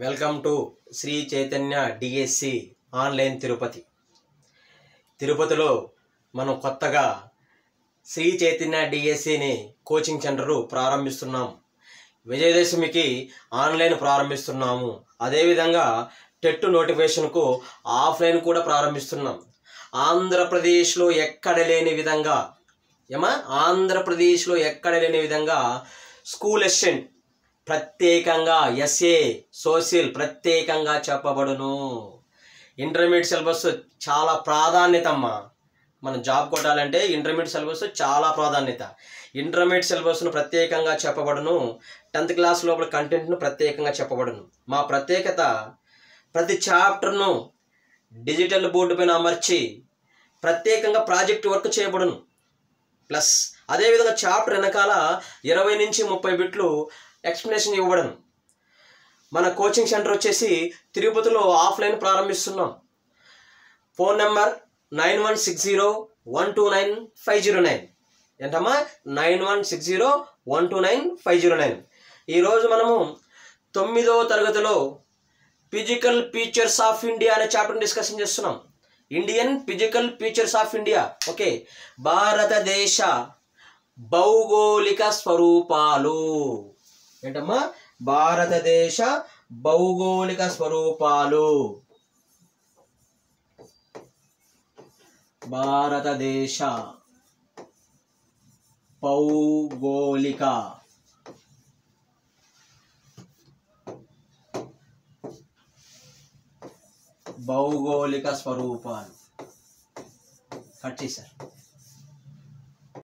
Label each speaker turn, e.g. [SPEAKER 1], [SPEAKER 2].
[SPEAKER 1] Welcome to Sri Chaitanya DSC online Tirupati. తిరుపతిలో మనం కొత్తగా శ్రీ చైతన్య డిఎస్సిని కోచింగ్ సెంటరు ప్రారంభిస్తున్నాం. విజయదశమికి ఆన్లైన్ ప్రారంభిస్తున్నాము. అదేవిధంగా టెట్ నోటిఫికేషన్కు ఆఫ్లైన్ కూడా ప్రారంభిస్తున్నాం. ఆంధ్రప్రదేశ్లో ఎక్కడ లేని విధంగా ఆంధ్రప్రదేశ్లో ఎక్కడ లేని విధంగా స్కూల్ అసిస్టెంట్ ప్రత్యేకంగా ఎస్ఏ సోషల్ ప్రత్యేకంగా చెప్పబడును. ఇంటర్మీడియట్ సిలబస్ చాలా ప్రాధాన్యత అమ్మా. మనం జాబ్ కొట్టాలంటే ఇంటర్మీడియట్ సిలబస్ చాలా ప్రాధాన్యత. ఇంటర్మీడియట్ సిలబస్ను ప్రత్యేకంగా చెప్పబడును. 10th క్లాస్ లోపల కంటెంట్ను ప్రత్యేకంగా చెప్పబడును. మా ప్రత్యేకత ప్రతి చాప్టర్ను డిజిటల్ బోర్డు పైన అమర్చి ప్రత్యేకంగా ప్రాజెక్ట్ వర్క్ చేయబడును. ప్లస్ అదేవిధంగా చాప్టర్ వెనకాల 20 నుంచి 30 బిట్లు ఎక్స్ప్లెనేషన్ ఇవ్వబడను. మన కోచింగ్ సెంటర్ వచ్చేసి తిరుపతిలో ఆఫ్లైన్ ప్రారంభిస్తున్నాం. Phone number 9160129509. ఏంటమ్మా 9160129509. ఈరోజు మనము 9వ తరగతిలో ఫిజికల్ ఫీచర్స్ ఆఫ్ ఇండియా అనే చాప్టర్ని డిస్కషన్ చేస్తున్నాం. Indian physical features of India. Okay, భారతదేశ భౌగోళిక స్వరూపాలు. ఏంటమ్మా భారతదేశ భౌగోళిక స్వరూపాలు. భారతదేశ భౌగోళిక స్వరూపాలు. కట్ చేశారు.